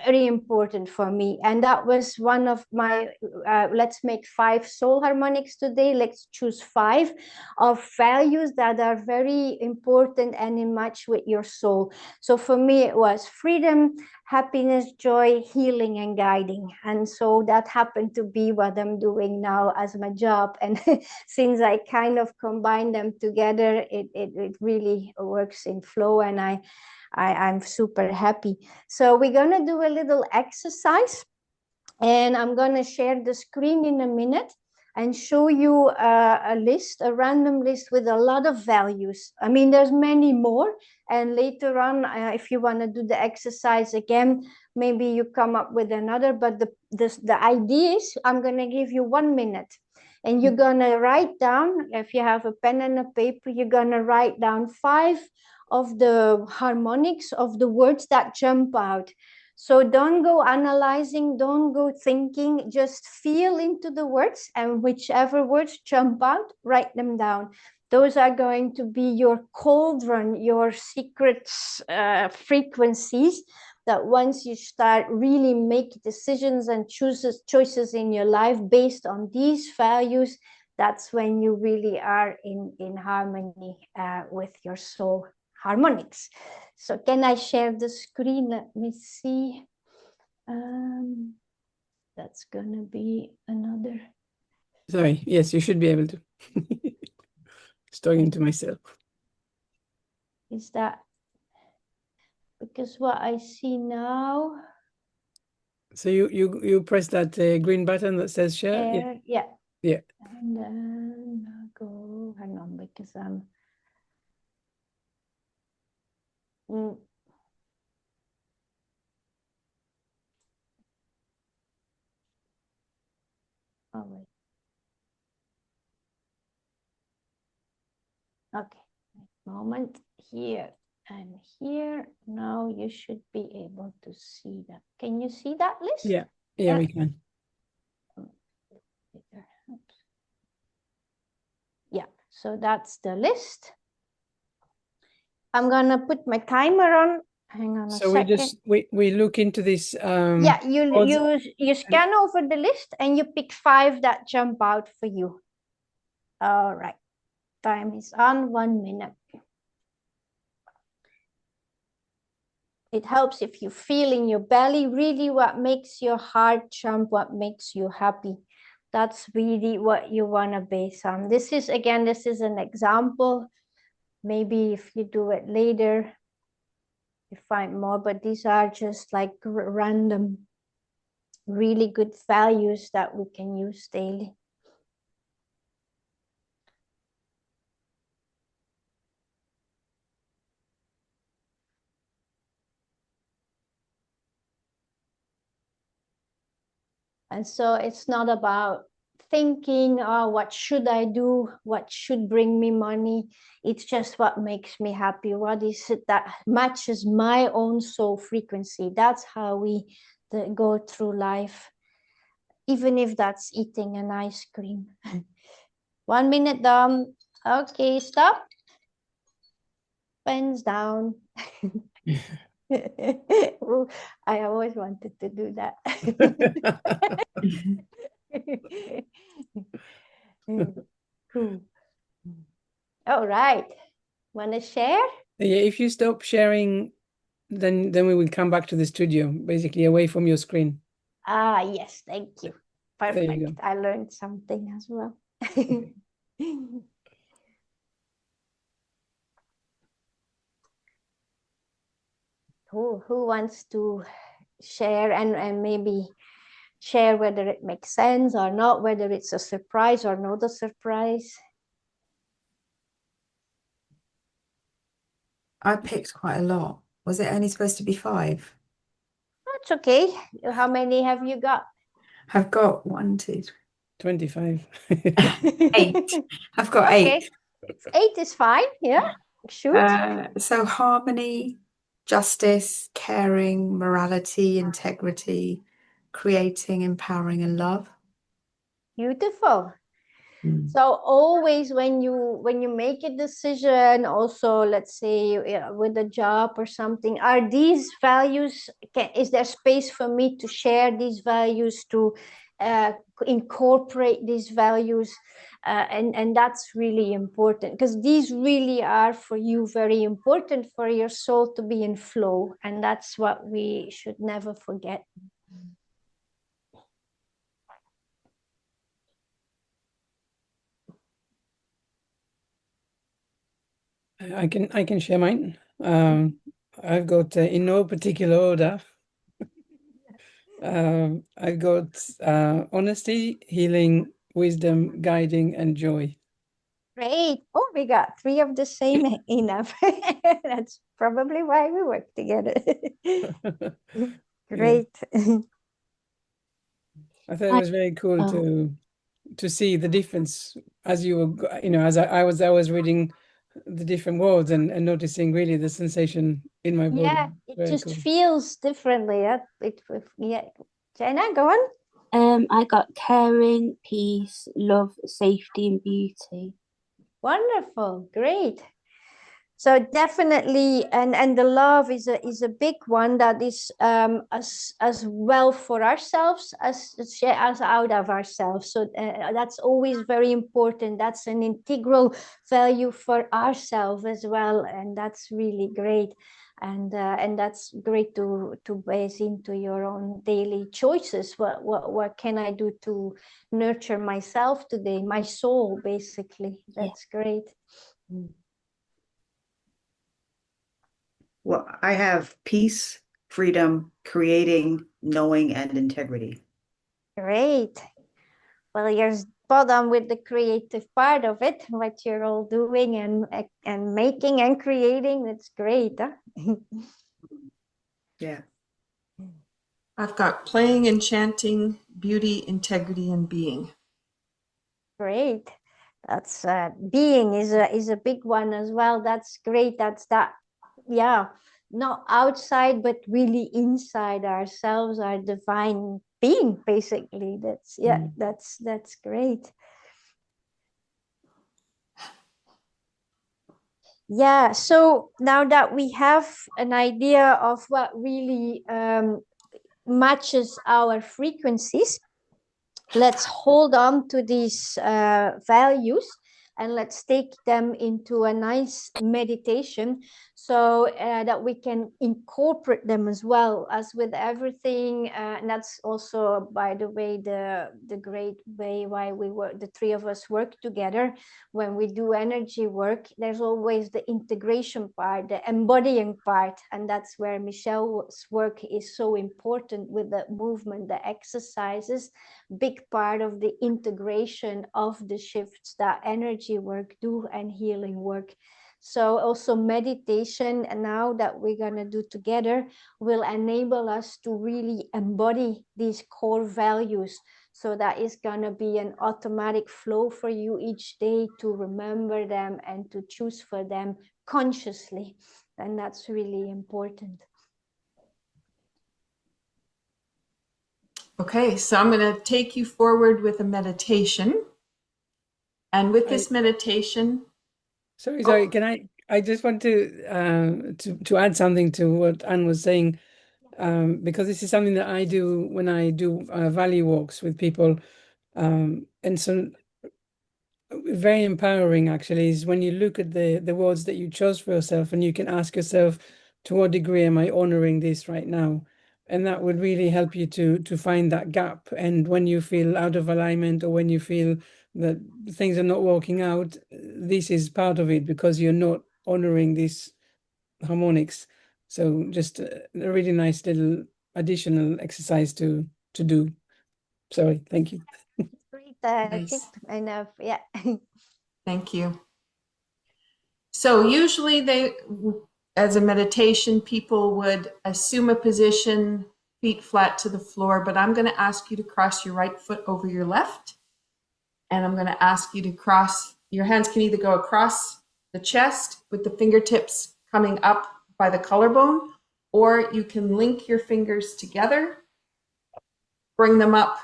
[SPEAKER 3] very important for me. And that was one of my, let's make 5 soul harmonics today. Let's choose 5 of values that are very important and in match with your soul. So for me, it was freedom, happiness, joy, healing, and guiding. And so that happened to be what I'm doing now as my job. And since I kind of combine them together, it really works in flow, and I'm super happy. So we're gonna do a little exercise, and I'm gonna share the screen in a minute and show you a list, a random list with a lot of values. I mean, there's many more. And later on, if you want to do the exercise again, maybe you come up with another. But the idea is, I'm going to give you 1 minute. And you're going to write down, if you have a pen and a paper, you're going to write down 5 of the harmonics of the words that jump out. So don't go analyzing, don't go thinking, just feel into the words, and whichever words jump out, write them down. Those are going to be your cauldron, your secret frequencies, that once you start really make decisions and choices in your life based on these values, that's when you really are in harmony with your soul harmonics. So can I share the screen? Let me see. That's gonna be another.
[SPEAKER 1] Sorry, yes, you should be able to. Just talking to myself.
[SPEAKER 3] Is that because what I see now?
[SPEAKER 1] So you press that green button that says share? Yeah.
[SPEAKER 3] Yeah.
[SPEAKER 1] Yeah.
[SPEAKER 3] And then I'll go, hang on, because I'm all right. Okay, moment, here and here. Now you should be able to see that. Can you see that list?
[SPEAKER 1] Yeah, yeah, we can.
[SPEAKER 3] Yeah, so that's the list. I'm gonna put my timer on. Hang on a
[SPEAKER 1] So
[SPEAKER 3] second.
[SPEAKER 1] we look into this.
[SPEAKER 3] Yeah, you scan over the list and you pick 5 that jump out for you. All right, time is on, 1 minute. It helps if you feel in your belly really what makes your heart jump, what makes you happy. That's really what you want to base on. This is, again, this is an example. Maybe if you do it later, you find more, but these are just like random, really good values that we can use daily. And so it's not about thinking, oh, what should I do? What should bring me money? It's just what makes me happy. What is it that matches my own soul frequency? That's how we go through life, even if that's eating an ice cream. 1 minute done. Okay, stop. Pens down. Ooh, I always wanted to do that. Cool. All right. Want to share?
[SPEAKER 1] Yeah, if you stop sharing, then we will come back to the studio, basically away from your screen.
[SPEAKER 3] Ah, yes, thank you. Perfect.
[SPEAKER 1] There you go.
[SPEAKER 3] I learned something as well. Who wants to share and maybe share whether it makes sense or not, whether it's a surprise or not a surprise?
[SPEAKER 7] I picked quite a lot. Was it only supposed to be 5?
[SPEAKER 3] That's okay. How many have you got?
[SPEAKER 7] I've got 1, 2,
[SPEAKER 1] 25.
[SPEAKER 7] 8. I've got
[SPEAKER 3] Okay.
[SPEAKER 7] 8.
[SPEAKER 3] 8 is fine. Yeah, shoot.
[SPEAKER 7] So harmony, justice, caring, morality, integrity,
[SPEAKER 5] creating, empowering, and love.
[SPEAKER 3] Beautiful.
[SPEAKER 5] Mm.
[SPEAKER 3] So always when you make a decision, also let's say with a job or something, are these values, is there space for me to share these values, to incorporate these values, and that's really important, because these really are for you very important for your soul to be in flow, and that's what we should never forget.
[SPEAKER 1] I can share mine. I've got in no particular order. I've got honesty, healing, wisdom, guiding, and joy.
[SPEAKER 3] Great. Oh, we got 3 of the same enough. That's probably why we work together.
[SPEAKER 1] Yeah.
[SPEAKER 3] Great.
[SPEAKER 1] I thought it was very cool to see the difference as you were, as I was reading the different words and noticing really the sensation in my body.
[SPEAKER 3] Yeah, it
[SPEAKER 1] Very
[SPEAKER 3] just
[SPEAKER 1] cool.
[SPEAKER 3] feels differently. Yeah. Jenna, go on.
[SPEAKER 4] I got caring, peace, love, safety, and beauty.
[SPEAKER 3] Wonderful. Great. So definitely, and the love is a big one that is as well for ourselves as out of ourselves. So that's always very important. That's an integral value for ourselves as well, and that's really great. And that's great to base into your own daily choices. What can I do to nurture myself today, my soul, basically. That's great.
[SPEAKER 6] Well, I have peace, freedom, creating, knowing, and integrity.
[SPEAKER 3] Great. Well, you're spot on with the creative part of it, what you're all doing and making and creating. That's great. Huh?
[SPEAKER 6] Yeah.
[SPEAKER 2] I've got playing, enchanting, beauty, integrity, and being.
[SPEAKER 3] Great. That's being is a big one as well. That's great. That's that. Yeah, not outside, but really inside ourselves, our divine being, basically. That's great. Yeah, so now that we have an idea of what really matches our frequencies, let's hold on to these values and let's take them into a nice meditation so that we can incorporate them as well as with everything. And that's also, by the way, the great way why we work, the 3 of us work together. When we do energy work, there's always the integration part, the embodying part, and that's where Michelle's work is so important with the movement, the exercises, big part of the integration of the shifts that energy work do and healing work. So also meditation, and now that we're going to do together, will enable us to really embody these core values. So that is going to be an automatic flow for you each day to remember them and to choose for them consciously. And that's really important.
[SPEAKER 2] Okay, so I'm going to take you forward with a meditation. And with this meditation...
[SPEAKER 1] Sorry, can I just want to add something to what Anne was saying, because this is something that I do when I do value walks with people, and so very empowering actually is when you look at the words that you chose for yourself and you can ask yourself, to what degree am I honoring this right now? And that would really help you to find that gap. And when you feel out of alignment or when you feel that things are not working out, this is part of it because you're not honoring this harmonics. So just a really nice little additional exercise to do. Sorry, thank you.
[SPEAKER 3] Great
[SPEAKER 2] Nice.
[SPEAKER 3] tip enough. Yeah.
[SPEAKER 2] Thank you. So usually as a meditation, people would assume a position, feet flat to the floor, but I'm going to ask you to cross your right foot over your left. And I'm going to ask you to cross, your hands can either go across the chest with the fingertips coming up by the collarbone, or you can link your fingers together bring them up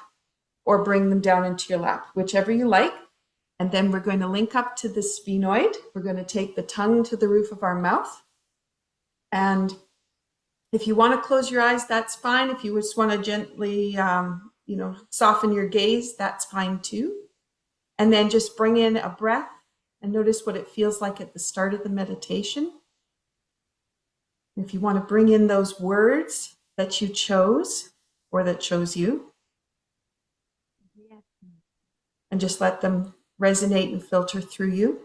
[SPEAKER 2] or bring them down into your lap, whichever you like. And then we're going to link up to the sphenoid. We're going to take the tongue to the roof of our mouth. And if you want to close your eyes, that's fine. If you just want to gently, soften your gaze, that's fine too. And then just bring in a breath and notice what it feels like at the start of the meditation. If you want to bring in those words that you chose or that chose you, and just let them resonate and filter through you.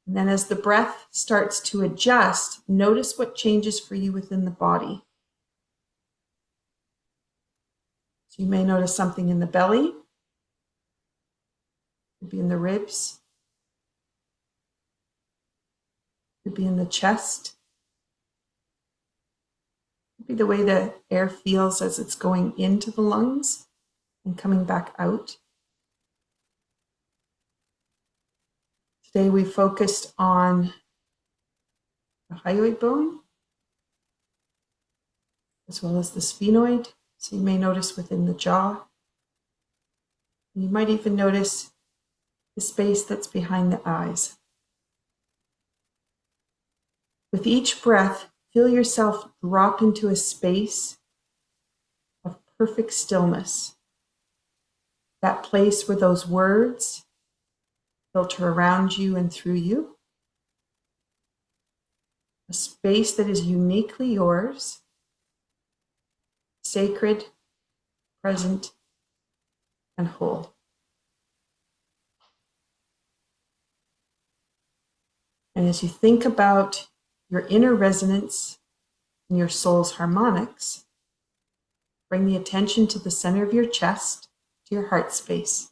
[SPEAKER 2] And then as the breath starts to adjust, notice what changes for you within the body. So you may notice something in the belly, could be in the ribs, could be in the chest, could be the way the air feels as it's going into the lungs and coming back out. Today we focused on the hyoid bone as well as the sphenoid. So you may notice within the jaw. You might even notice the space that's behind the eyes. With each breath, feel yourself drop into a space of perfect stillness. That place where those words filter around you and through you. A space that is uniquely yours, sacred, present, and whole. And as you think about your inner resonance and your soul's harmonics, bring the attention to the center of your chest, to your heart space.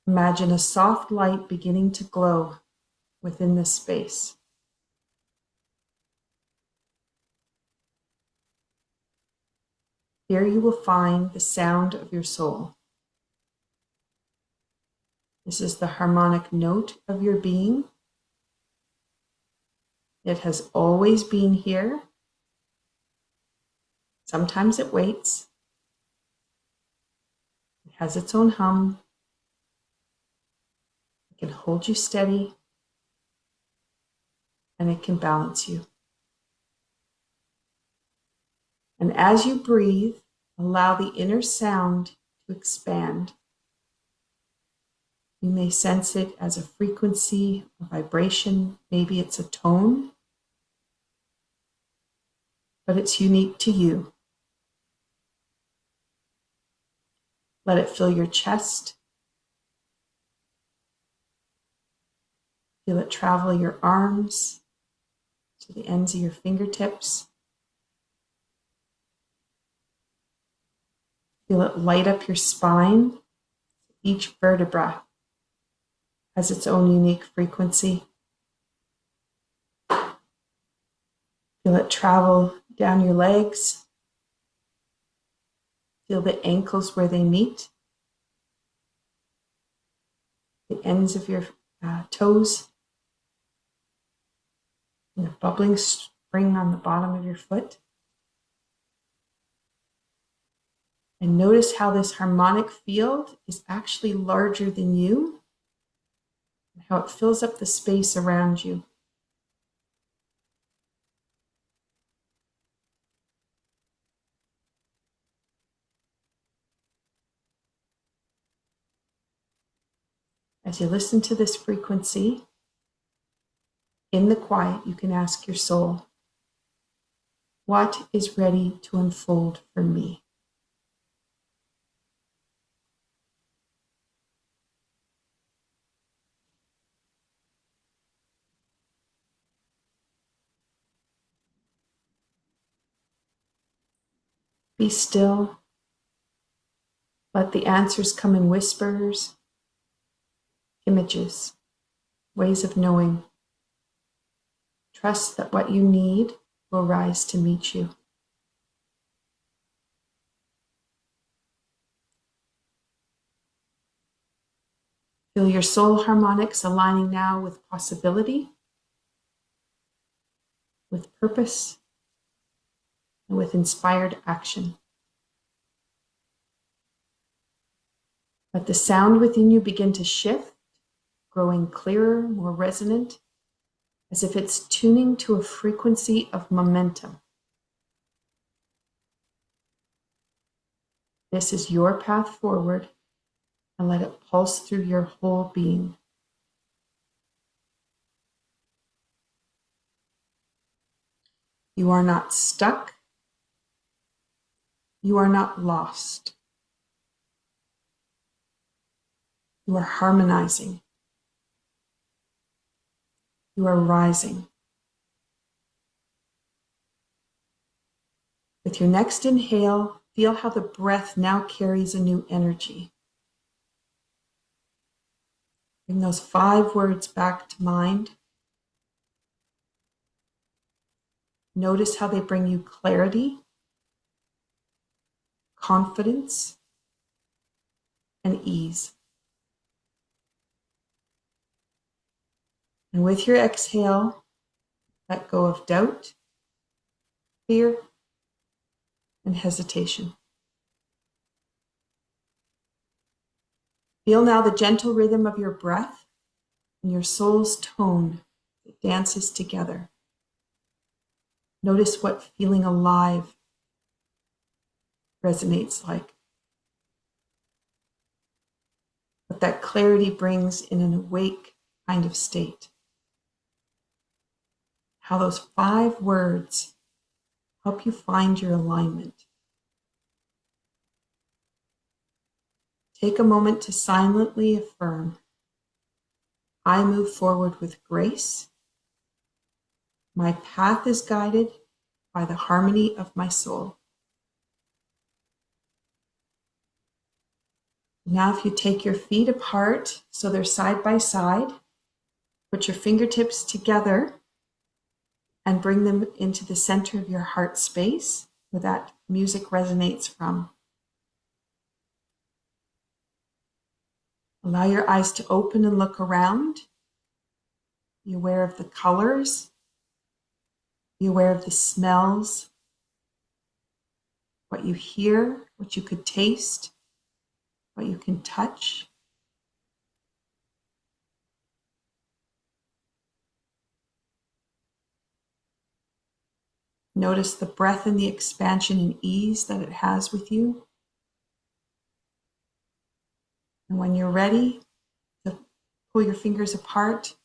[SPEAKER 2] Imagine a soft light beginning to glow within this space. Here you will find the sound of your soul. This is the harmonic note of your being. It has always been here. Sometimes it waits. It has its own hum. It can hold you steady, and it can balance you. And as you breathe, allow the inner sound to expand. You may sense it as a frequency, a vibration, maybe it's a tone, but it's unique to you. Let it fill your chest. Feel it travel your arms to the ends of your fingertips. Feel it light up your spine. Each vertebra has its own unique frequency. Feel it travel down your legs. Feel the ankles where they meet. The ends of your toes. And the bubbling spring on the bottom of your foot. And notice how this harmonic field is actually larger than you, and how it fills up the space around you. As you listen to this frequency, in the quiet, you can ask your soul, what is ready to unfold for me? Be still. Let the answers come in whispers, images, ways of knowing. Trust that what you need will rise to meet you. Feel your soul harmonics aligning now with possibility, with purpose, and with inspired action. Let the sound within you begin to shift, growing clearer, more resonant, as if it's tuning to a frequency of momentum. This is your path forward, and let it pulse through your whole being. You are not stuck. You are not lost. You are harmonizing. You are rising. With your next inhale, feel how the breath now carries a new energy. Bring those 5 words back to mind. Notice how they bring you clarity, confidence, and ease. And with your exhale, let go of doubt, fear, and hesitation. Feel now the gentle rhythm of your breath and your soul's tone that dances together. Notice what feeling alive resonates like. What that clarity brings in an awake kind of state. How those 5 words help you find your alignment. Take a moment to silently affirm, I move forward with grace. My path is guided by the harmony of my soul. Now, if you take your feet apart so they're side by side, put your fingertips together and bring them into the center of your heart space where that music resonates from. Allow your eyes to open and look around. Be aware of the colors. Be aware of the smells, what you hear, what you could taste, what you can touch. Notice the breath and the expansion and ease that it has with you. And when you're ready to pull your fingers apart,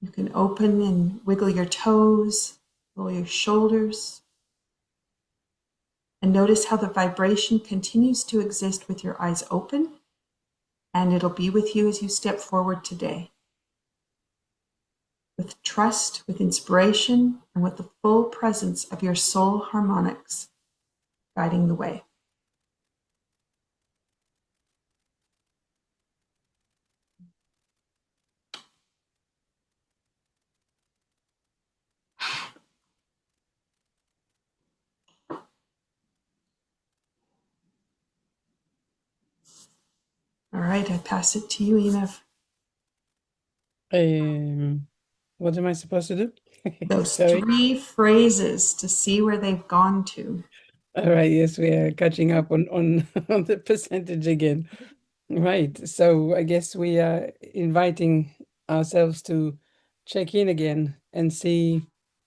[SPEAKER 2] you can open and wiggle your toes, roll your shoulders, and notice how the vibration continues to exist with your eyes open, and it'll be with you as you step forward today. With trust, with inspiration, and with the full presence of your soul harmonics guiding the way. All right, I pass it to you, Enoch.
[SPEAKER 1] What am I supposed to do?
[SPEAKER 2] Those
[SPEAKER 1] Sorry.
[SPEAKER 2] 3 phrases to see where they've gone to.
[SPEAKER 1] All right, yes, we are catching up on on the percentage again. Right. So I guess we are inviting ourselves to check in again and see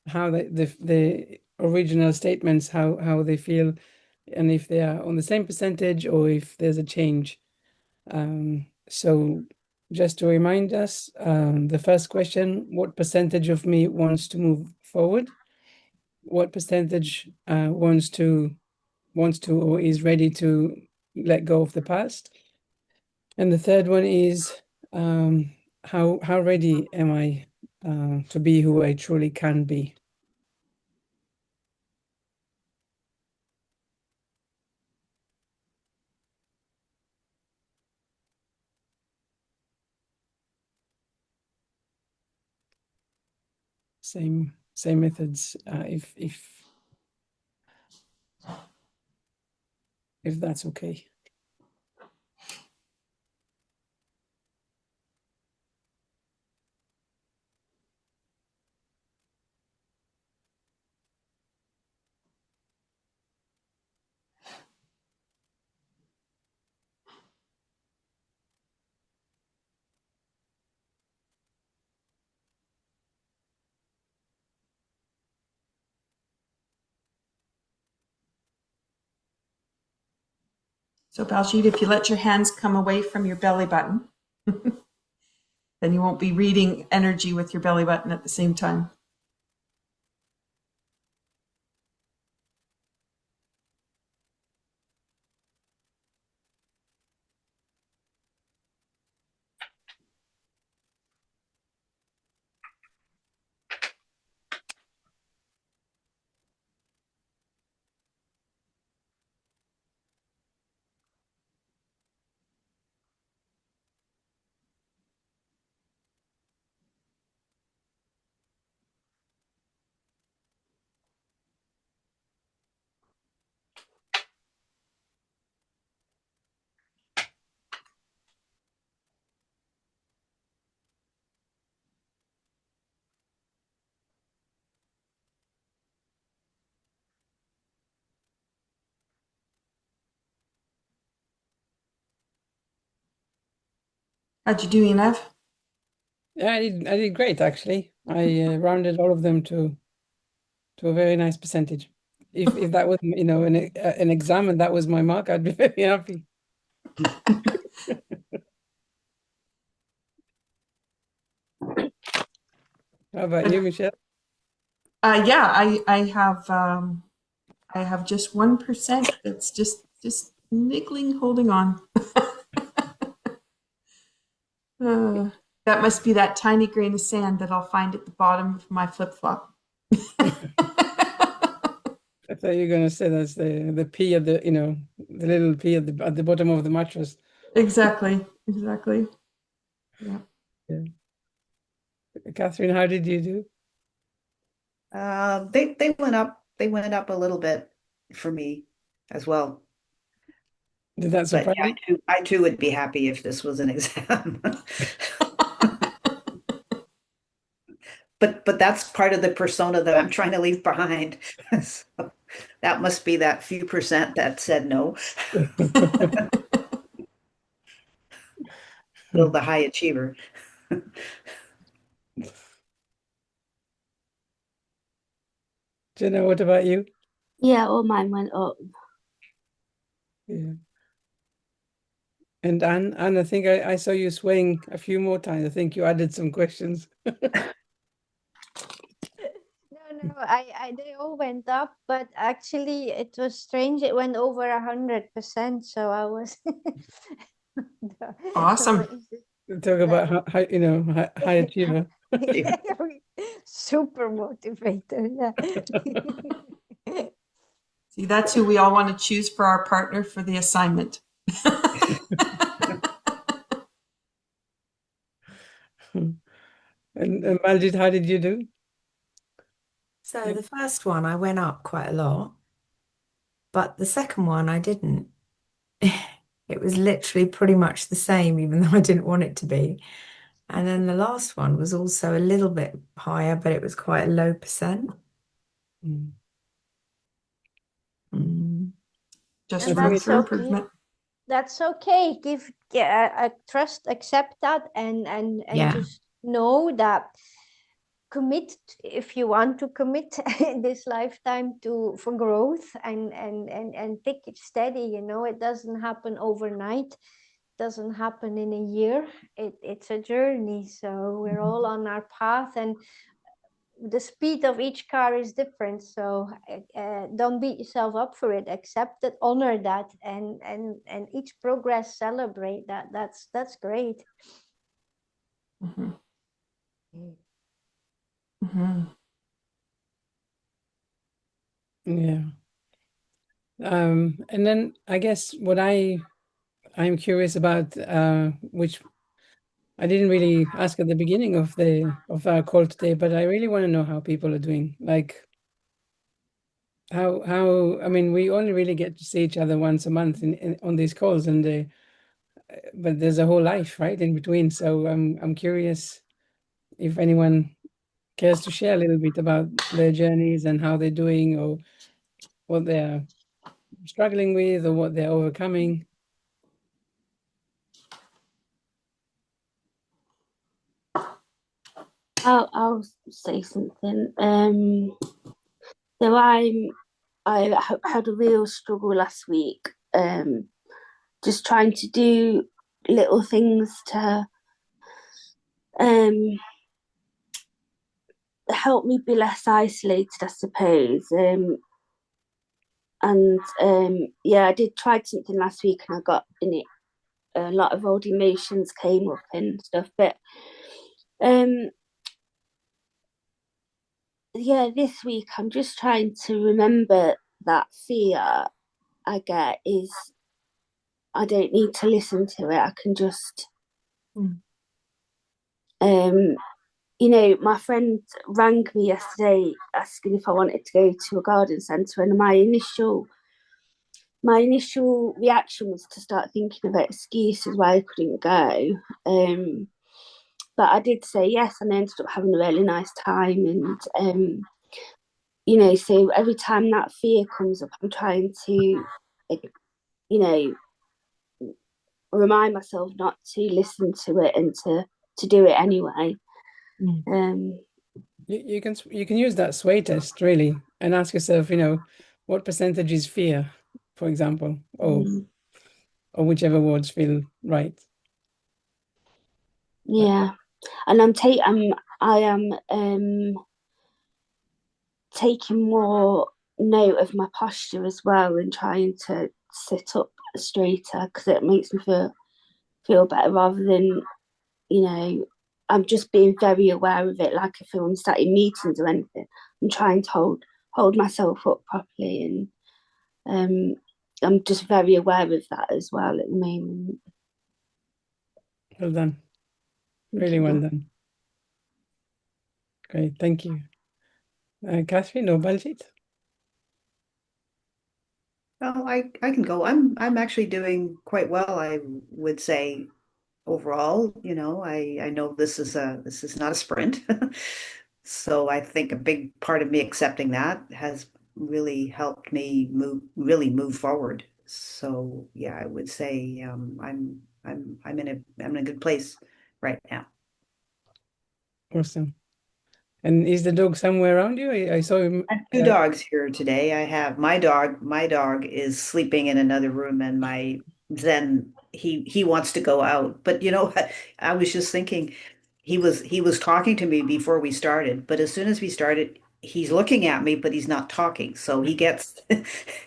[SPEAKER 1] how the original statements, how they feel, and if they are on the same percentage or if there's a change. So just to remind us, the first question, what percentage of me wants to move forward? What percentage wants to or is ready to let go of the past? And the third one is how ready am I to be who I truly can be? Same methods, if that's okay.
[SPEAKER 2] So Baljeet, if you let your hands come away from your belly button, then you won't be reading energy with your belly button at the same time. How'd you do, Enev?
[SPEAKER 1] Yeah, I did great actually. I rounded all of them to a very nice percentage. If that was, you know, an exam and that was my mark, I'd be very happy. How about you, Michelle?
[SPEAKER 2] Yeah, I have just 1% that's just niggling holding on. Uh, that must be that tiny grain of sand that I'll find at the bottom of my flip-flop.
[SPEAKER 1] I thought you were going to say that's the pea at the, you know, the little pea at the bottom of the mattress.
[SPEAKER 2] Exactly. Yeah.
[SPEAKER 1] Yeah. Catherine, how did you do?
[SPEAKER 6] They went up. They went up a little bit for me as well.
[SPEAKER 1] Did that
[SPEAKER 6] But
[SPEAKER 1] surprise
[SPEAKER 6] yeah,
[SPEAKER 1] you?
[SPEAKER 6] I too would be happy if this was an exam. But that's part of the persona that I'm trying to leave behind. So that must be that few percent that said no. Still the high achiever.
[SPEAKER 1] Jenna, what about you?
[SPEAKER 4] Yeah, all mine went up.
[SPEAKER 1] Yeah. And Anne, I think I saw you swaying a few more times. I think you added some questions.
[SPEAKER 3] No, they all went up, but actually it was strange. It went over 100%. So I was
[SPEAKER 2] Awesome.
[SPEAKER 1] Talk about how you know, high achiever.
[SPEAKER 3] super motivator. Yeah.
[SPEAKER 2] See, that's who we all want to choose for our partner for the assignment.
[SPEAKER 1] And Maljit, how did you do?
[SPEAKER 7] So the first one I went up quite a lot, but the second one I didn't. It was literally pretty much the same, even though I didn't want it to be. And then the last one was also a little bit higher, but it was quite a low percent.
[SPEAKER 1] Mm.
[SPEAKER 7] Mm.
[SPEAKER 2] Just
[SPEAKER 3] And
[SPEAKER 2] room
[SPEAKER 3] that's
[SPEAKER 2] for
[SPEAKER 3] okay.
[SPEAKER 2] improvement.
[SPEAKER 3] That's okay. Trust, accept that, and
[SPEAKER 7] Yeah.
[SPEAKER 3] just know that commit if you want to commit this lifetime to for growth, and take it steady. You know, it doesn't happen overnight. Doesn't happen in a year. It's a journey. So we're all on our path, and the speed of each car is different. So don't beat yourself up for it. Accept it, honor that, and each progress celebrate that. That's great.
[SPEAKER 2] Mm-hmm. Mm-hmm.
[SPEAKER 1] Yeah. And then I guess what I'm curious about, which I didn't really ask at the beginning of our call today, but I really want to know how people are doing. Like how I mean, we only really get to see each other once a month on these calls, and but there's a whole life right in between. So I'm curious if anyone cares to share a little bit about their journeys and how they're doing, or what they're struggling with, or what they're overcoming.
[SPEAKER 4] I'll say something. So I had a real struggle last week. just trying to do little things to help me be less isolated, I suppose. Yeah, I did try something last week and I got in it a lot of old emotions came up and stuff. But yeah, this week I'm just trying to remember that fear I get is I don't need to listen to it. I can just you know, my friend rang me yesterday asking if I wanted to go to a garden centre, and my initial reaction was to start thinking about excuses why I couldn't go. But I did say yes, and I ended up having a really nice time. And you know, so every time that fear comes up, I'm trying to, you know, remind myself not to listen to it and to do it anyway.
[SPEAKER 1] You can use that sway test really and ask yourself, you know, what percentage is fear, for example, or whichever words feel right.
[SPEAKER 4] Yeah, and I am taking more note of my posture as well and trying to sit up straighter because it makes me feel better rather than, you know, I'm just being very aware of it. Like if I'm sat in meetings or anything, I'm trying to hold myself up properly, and I'm just very aware of that as well at the moment.
[SPEAKER 1] Well done. Really well done. Great, thank you. Catherine or Baljit?
[SPEAKER 6] Oh, I can go. I'm actually doing quite well, I would say overall. You know, I know this is not a sprint. So I think a big part of me accepting that has really helped me really move forward. So yeah, I would say I'm in a good place right now.
[SPEAKER 1] Awesome. And is the dog somewhere around you? I saw him.
[SPEAKER 6] I have two dogs here today. I have my dog is sleeping in another room, and my Zen, he wants to go out. But you know what? I was just thinking he was talking to me before we started, but as soon as we started, he's looking at me, but he's not talking. So he gets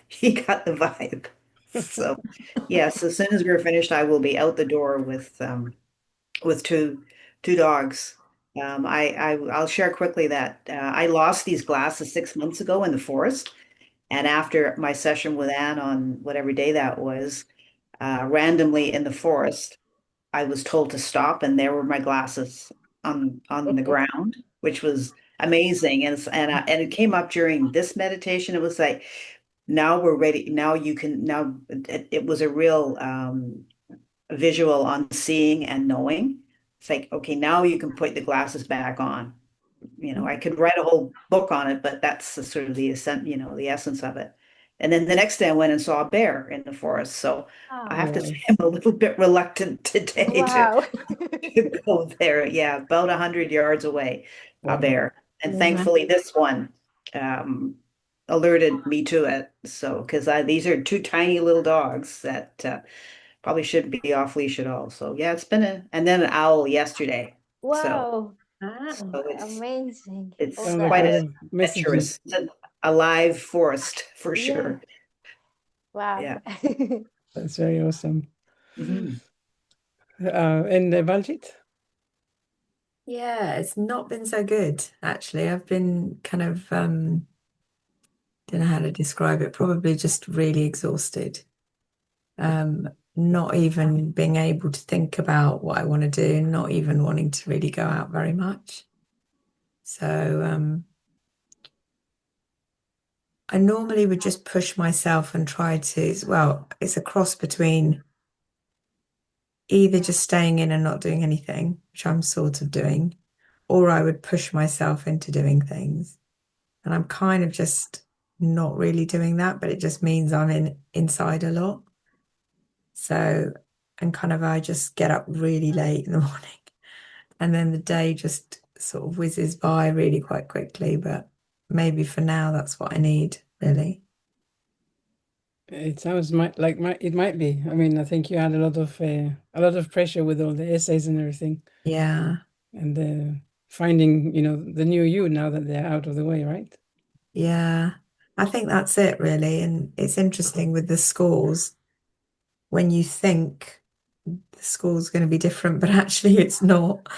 [SPEAKER 6] he got the vibe. So yes, as soon as we're finished, I will be out the door with two dogs. I'll share quickly that I lost these glasses 6 months ago in the forest, and after my session with Anne on whatever day that was, randomly in the forest, I was told to stop, and there were my glasses on the ground, which was amazing. And it came up during this meditation. It was like, now we're ready. Now you can. Now it was a real visual on seeing and knowing. It's like, okay, now you can put the glasses back on. You know, I could write a whole book on it, but that's the sort of the the essence of it. And then the next day I went and saw a bear in the forest. So I have to say I'm a little bit reluctant today
[SPEAKER 3] Wow.
[SPEAKER 6] to go there. Yeah, about 100 yards away, a bear. And thankfully this one alerted me to it. So, because these are two tiny little dogs that probably shouldn't be off leash at all. So yeah, and then an owl yesterday. So,
[SPEAKER 3] Wow.
[SPEAKER 6] so
[SPEAKER 3] Amazing.
[SPEAKER 6] it's
[SPEAKER 3] All
[SPEAKER 1] a
[SPEAKER 6] quite
[SPEAKER 1] lot
[SPEAKER 3] that.
[SPEAKER 1] of messages.
[SPEAKER 6] adventurous, a live forest for
[SPEAKER 3] Yeah.
[SPEAKER 6] sure.
[SPEAKER 3] Wow.
[SPEAKER 6] Yeah.
[SPEAKER 1] That's very awesome.
[SPEAKER 6] Mhm.
[SPEAKER 1] And Baljit?
[SPEAKER 7] Yeah, it's not been so good, actually. I've been kind of, don't know how to describe it, probably just really exhausted. Not even being able to think about what I want to do, not even wanting to really go out very much. So I normally would just push myself and try to, well, it's a cross between either just staying in and not doing anything, which I'm sort of doing, or I would push myself into doing things. And I'm kind of just not really doing that, but it just means I'm inside a lot. So, and kind of I just get up really late in the morning, and then the day just sort of whizzes by really quite quickly. But maybe for now, that's what I need, really.
[SPEAKER 1] It sounds it might be. I mean, I think you had a lot of pressure with all the essays and everything,
[SPEAKER 7] Yeah.
[SPEAKER 1] and finding, the new you now that they're out of the way, right?
[SPEAKER 7] Yeah. I think that's it really. And it's interesting with the scores when you think the school's going to be different, but actually it's not.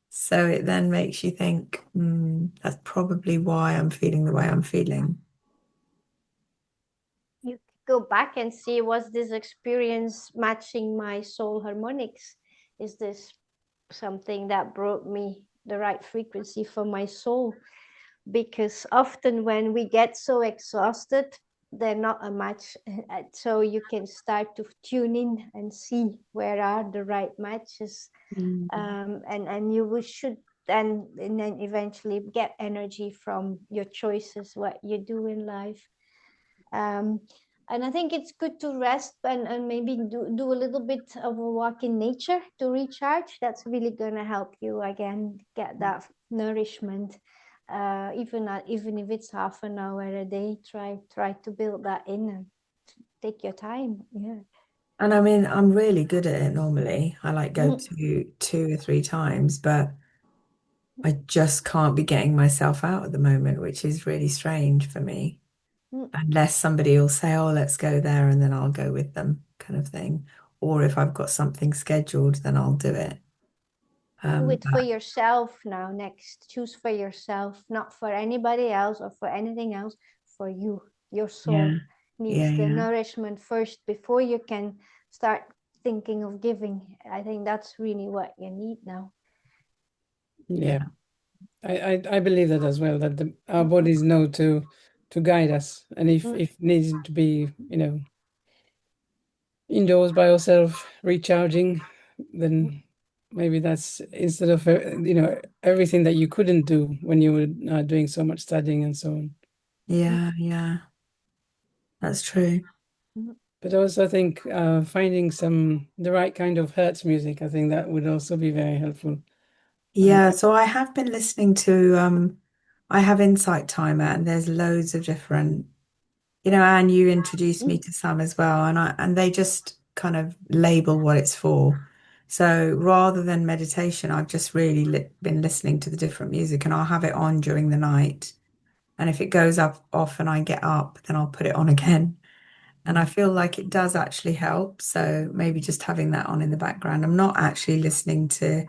[SPEAKER 7] So it then makes you think, that's probably why I'm feeling the way I'm feeling.
[SPEAKER 3] You go back and see, was this experience matching my soul harmonics? Is this something that brought me the right frequency for my soul? Because often when we get so exhausted, they're not a match. So you can start to tune in and see where are the right matches. And you should and then eventually get energy from your choices, what you do in life. And I think it's good to rest and maybe do a little bit of a walk in nature to recharge. That's really going to help you again get that nourishment. Even if it's half an hour a day, try to build that in and take your time. Yeah.
[SPEAKER 7] And I mean, I'm really good at it normally. I like go to 2 or 3 times, but I just can't be getting myself out at the moment, which is really strange for me. Unless somebody will say, oh, let's go there, and then I'll go with them, kind of thing. Or if I've got something scheduled, then I'll do it.
[SPEAKER 3] Do it for
[SPEAKER 7] But
[SPEAKER 3] yourself now. Next, choose for yourself, not for anybody else or for anything else. For you, your soul
[SPEAKER 7] yeah,
[SPEAKER 3] needs the
[SPEAKER 7] yeah,
[SPEAKER 3] nourishment first before you can start thinking of giving. I think that's really what you need now.
[SPEAKER 1] Yeah. I believe that as well, that our bodies know to guide us, and if needs to be, indoors by yourself recharging, then maybe that's instead of everything that you couldn't do when you were doing so much studying and so on.
[SPEAKER 7] yeah, yeah. That's true.
[SPEAKER 1] But also, I think finding the right kind of Hertz music, I think that would also be very helpful.
[SPEAKER 7] Yeah, so I have been listening to I have Insight Timer, and there's loads of different, Anne, you introduced me to some as well, and they just kind of label what it's for. So rather than meditation, I've just really been listening to the different music, and I'll have it on during the night. And if it goes up off and I get up, then I'll put it on again. And I feel like it does actually help. So maybe just having that on in the background. I'm not actually listening to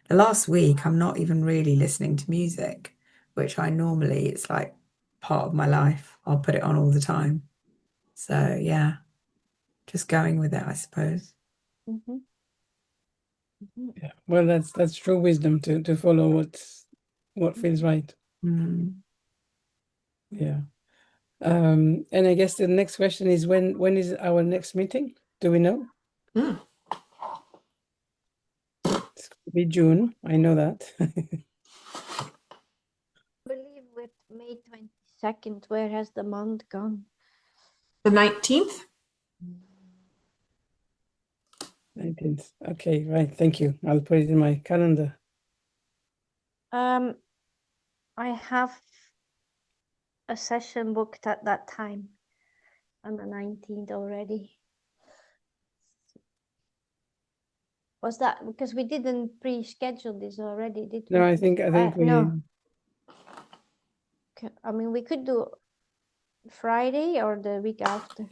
[SPEAKER 7] the last week, I'm not even really listening to music, which I normally, it's like part of my life. I'll put it on all the time. So yeah, just going with it, I suppose.
[SPEAKER 1] Yeah, well, that's true wisdom to follow what feels right. Yeah. And I guess the next question is when is our next meeting? Do we know? It's going to be June. I know that.
[SPEAKER 3] I believe with May 22nd, where has the month gone?
[SPEAKER 2] The 19th?
[SPEAKER 1] 19th. Okay, right. Thank you. I'll put it in my calendar.
[SPEAKER 3] I have a session booked at that time on the 19th already. Was that because we didn't pre-schedule this already, did we?
[SPEAKER 1] No, I think we
[SPEAKER 3] no. I mean, we could do Friday or the week after.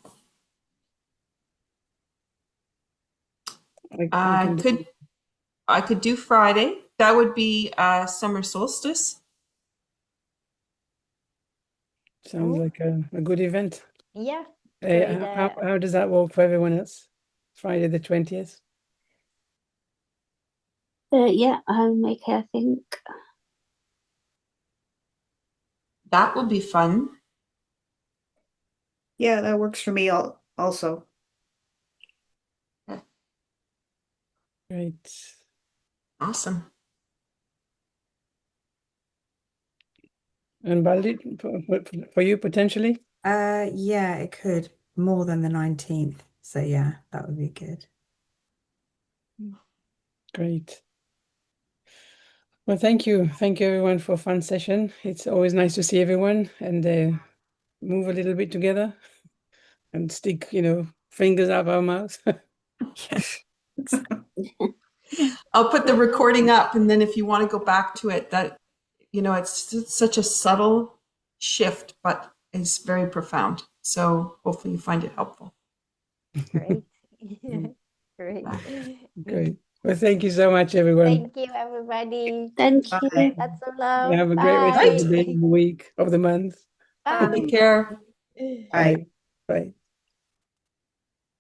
[SPEAKER 2] I could do Friday. That would be summer solstice.
[SPEAKER 1] Sounds like a good event.
[SPEAKER 3] Yeah.
[SPEAKER 1] How does that work for everyone else? Friday the 20th?
[SPEAKER 4] Yeah, okay, I think.
[SPEAKER 2] That will be fun.
[SPEAKER 6] Yeah, that works for me also.
[SPEAKER 1] Great.
[SPEAKER 2] Awesome.
[SPEAKER 1] And Baldi, for you potentially?
[SPEAKER 7] Yeah, it could more than the 19th. So yeah, that would be good.
[SPEAKER 1] Great. Well, thank you. Thank you everyone for a fun session. It's always nice to see everyone and move a little bit together. and stick, fingers up our mouth.
[SPEAKER 2] I'll put the recording up, and then if you want to go back to it, that it's such a subtle shift, but it's very profound. So hopefully you find it helpful.
[SPEAKER 3] Great. Great.
[SPEAKER 1] Great. Well, thank you so much, everyone.
[SPEAKER 3] Thank you, everybody.
[SPEAKER 4] Thank
[SPEAKER 6] Bye.
[SPEAKER 4] you.
[SPEAKER 3] Lots of love.
[SPEAKER 1] Have a great rest of the day,
[SPEAKER 3] Bye.
[SPEAKER 1] of the week, of the month.
[SPEAKER 3] Bye.
[SPEAKER 2] Take care.
[SPEAKER 6] Bye.
[SPEAKER 1] Bye. Bye.